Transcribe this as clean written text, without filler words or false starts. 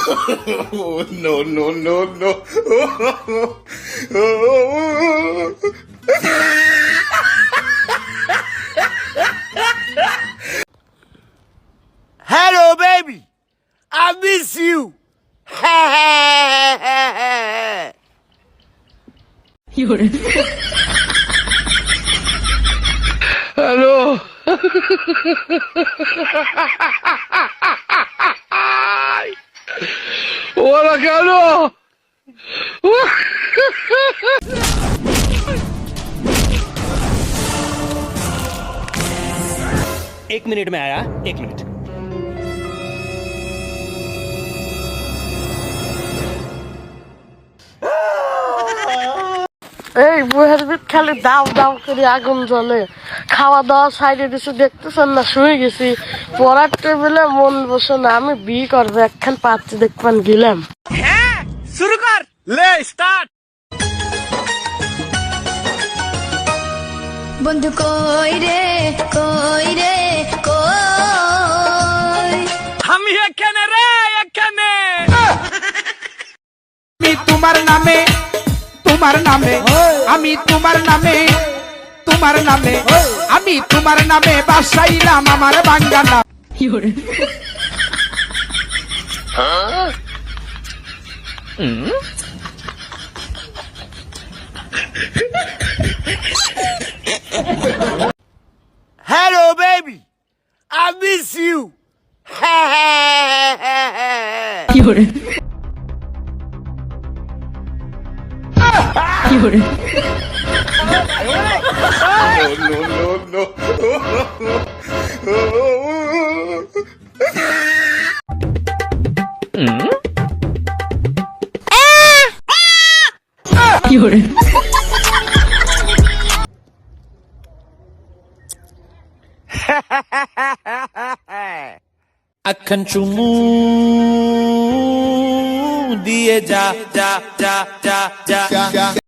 Oh, no, no, no, no. Hello, baby. I miss you. Hello. ওরা কেন? एक minute में आया, एक मिनट। এই বুয়ের ভিত খালি দাও দাও করে আগুন জ্বলে, খাওয়া দাওয়া সাইডে দিছে, দেখতেছেন না, শুয়ে গেছি, পড়ার টেবিলে মন বসে না, আমি বিয়ে করবো একখান পাচ্ছি দেখবেন গেলাম। হ্যাঁ, শুরু কর, লে স্টার্ট। বন্ধু কই রে কই রে কই, আমি এখানে রে, এখানে। আমি তোমার নামে আমি তোমার নামে আমি তোমার নামে বাসাইলাম আমার বাঙ্গানা। Hello, baby. I miss you. No, no, no, no. আখান চুমু দিয়ে যা যা যা যা যা